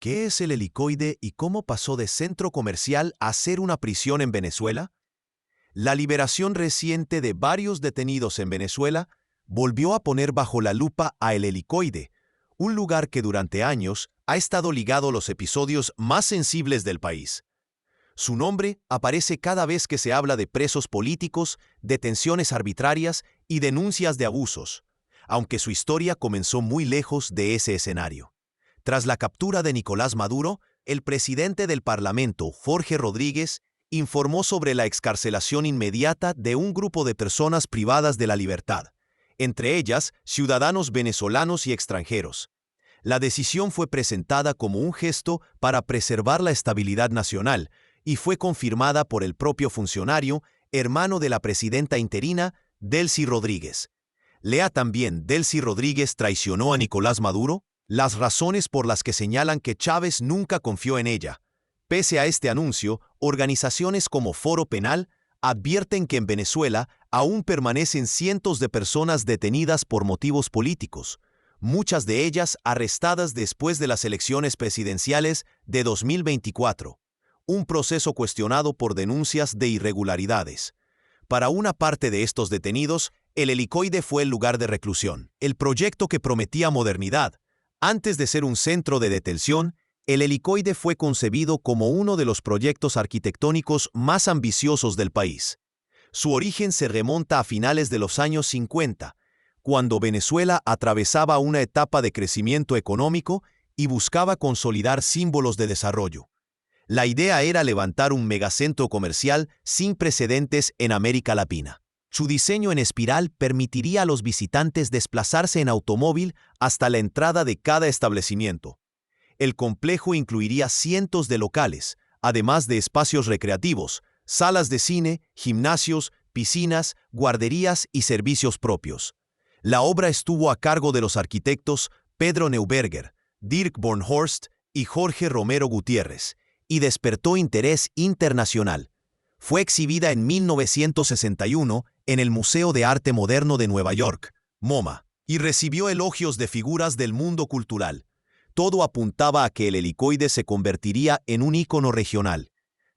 ¿Qué es el helicoide y cómo pasó de centro comercial a ser una prisión en Venezuela? La liberación reciente de varios detenidos en Venezuela volvió a poner bajo la lupa a el helicoide, un lugar que durante años ha estado ligado a los episodios más sensibles del país. Su nombre aparece cada vez que se habla de presos políticos, detenciones arbitrarias y denuncias de abusos, aunque su historia comenzó muy lejos de ese escenario. Tras la captura de Nicolás Maduro, el presidente del Parlamento, Jorge Rodríguez, informó sobre la excarcelación inmediata de un grupo de personas privadas de la libertad, entre ellas ciudadanos venezolanos y extranjeros. La decisión fue presentada como un gesto para preservar la estabilidad nacional y fue confirmada por el propio funcionario, hermano de la presidenta interina, Delcy Rodríguez. Lea también: ¿Delcy Rodríguez traicionó a Nicolás Maduro? Las razones por las que señalan que Chávez nunca confió en ella. Pese a este anuncio, organizaciones como Foro Penal advierten que en Venezuela aún permanecen cientos de personas detenidas por motivos políticos, muchas de ellas arrestadas después de las elecciones presidenciales de 2024, un proceso cuestionado por denuncias de irregularidades. Para una parte de estos detenidos, el helicoide fue el lugar de reclusión, el proyecto que prometía modernidad. Antes de ser un centro de detención, el helicoide fue concebido como uno de los proyectos arquitectónicos más ambiciosos del país. Su origen se remonta a finales de los años 50, cuando Venezuela atravesaba una etapa de crecimiento económico y buscaba consolidar símbolos de desarrollo. La idea era levantar un megacentro comercial sin precedentes en América Latina. Su diseño en espiral permitiría a los visitantes desplazarse en automóvil hasta la entrada de cada establecimiento. El complejo incluiría cientos de locales, además de espacios recreativos, salas de cine, gimnasios, piscinas, guarderías y servicios propios. La obra estuvo a cargo de los arquitectos Pedro Neuberger, Dirk Bornhorst y Jorge Romero Gutiérrez, y despertó interés internacional. Fue exhibida en 1961 en el Museo de Arte Moderno de Nueva York, MoMA, y recibió elogios de figuras del mundo cultural. Todo apuntaba a que el helicoide se convertiría en un ícono regional.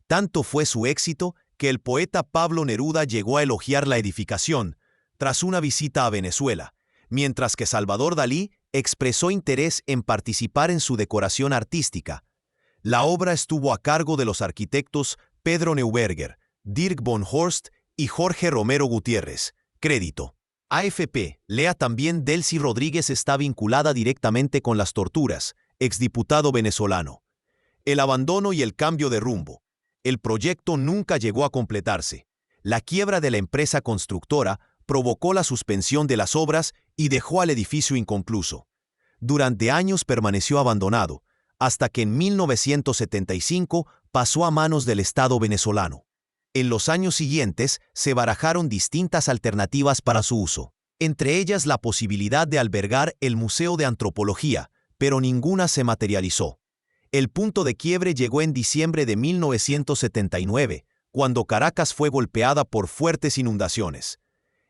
Tanto fue su éxito que el poeta Pablo Neruda llegó a elogiar la edificación tras una visita a Venezuela, mientras que Salvador Dalí expresó interés en participar en su decoración artística. La obra estuvo a cargo de los arquitectos Pedro Neuberger, Dirk Bornhorst y Jorge Romero Gutiérrez. Crédito: AFP. Lea también: Delcy Rodríguez está vinculada directamente con las torturas, exdiputado venezolano. El abandono y el cambio de rumbo. El proyecto nunca llegó a completarse. La quiebra de la empresa constructora provocó la suspensión de las obras y dejó al edificio inconcluso. Durante años permaneció abandonado, hasta que en 1975 pasó a manos del Estado venezolano. En los años siguientes se barajaron distintas alternativas para su uso, entre ellas la posibilidad de albergar el Museo de Antropología, pero ninguna se materializó. El punto de quiebre llegó en diciembre de 1979, cuando Caracas fue golpeada por fuertes inundaciones.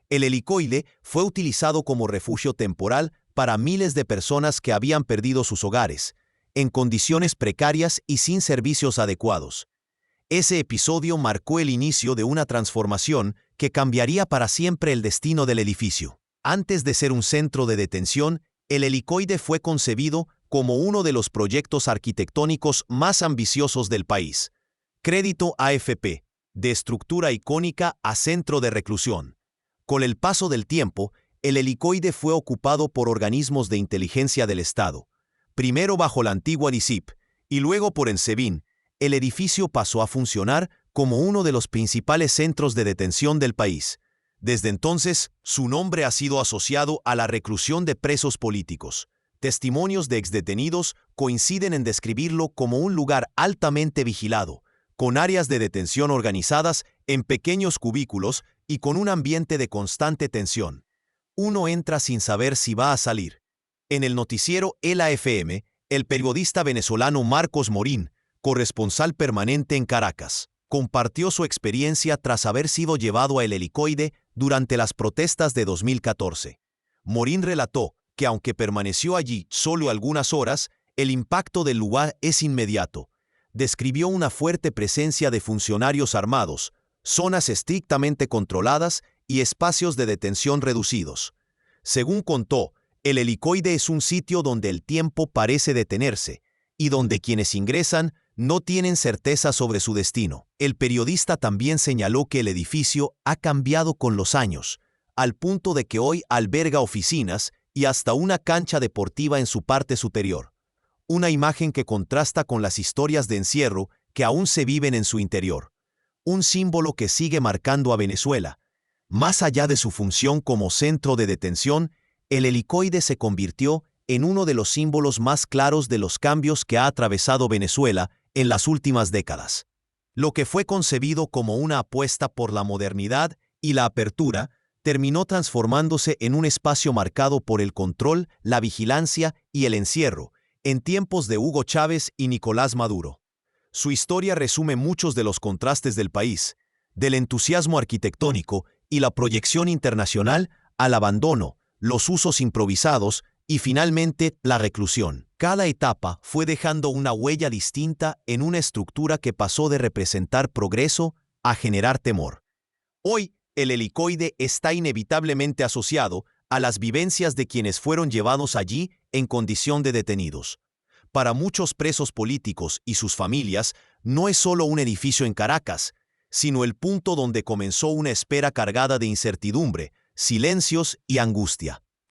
El helicoide fue utilizado como refugio temporal para miles de personas que habían perdido sus hogares, en condiciones precarias y sin servicios adecuados. Ese episodio marcó el inicio de una transformación que cambiaría para siempre el destino del edificio. Antes de ser un centro de detención, el helicoide fue concebido como uno de los proyectos arquitectónicos más ambiciosos del país. Crédito: AFP. De estructura icónica a centro de reclusión. Con el paso del tiempo, el helicoide fue ocupado por organismos de inteligencia del Estado. Primero bajo la antigua DICIP y luego por Ensevin, el edificio pasó a funcionar como uno de los principales centros de detención del país. Desde entonces, su nombre ha sido asociado a la reclusión de presos políticos. Testimonios de exdetenidos coinciden en describirlo como un lugar altamente vigilado, con áreas de detención organizadas en pequeños cubículos y con un ambiente de constante tensión. Uno entra sin saber si va a salir. En el noticiero El AFM, el periodista venezolano Marcos Morín, corresponsal permanente en Caracas, compartió su experiencia tras haber sido llevado a el helicoide durante las protestas de 2014. Morín relató que aunque permaneció allí solo algunas horas, El impacto del lugar es inmediato. Describió una fuerte presencia de funcionarios armados, zonas estrictamente controladas y espacios de detención reducidos. Según contó, el helicoide es un sitio donde el tiempo parece detenerse y donde quienes ingresan no tienen certeza sobre su destino. El periodista también señaló que el edificio ha cambiado con los años, al punto de que hoy alberga oficinas y hasta una cancha deportiva en su parte superior. Una imagen que contrasta con las historias de encierro que aún se viven en su interior. Un símbolo que sigue marcando a Venezuela. Más allá de su función como centro de detención, el helicoide se convirtió en uno de los símbolos más claros de los cambios que ha atravesado Venezuela en las últimas décadas. Lo que fue concebido como una apuesta por la modernidad y la apertura, terminó transformándose en un espacio marcado por el control, la vigilancia y el encierro, en tiempos de Hugo Chávez y Nicolás Maduro. Su historia resume muchos de los contrastes del país, del entusiasmo arquitectónico y la proyección internacional al abandono, los usos improvisados y finalmente la reclusión. Cada etapa fue dejando una huella distinta en una estructura que pasó de representar progreso a generar temor. Hoy, el helicoide está inevitablemente asociado a las vivencias de quienes fueron llevados allí en condición de detenidos. Para muchos presos políticos y sus familias, no es solo un edificio en Caracas, sino el punto donde comenzó una espera cargada de incertidumbre, silencios y angustia.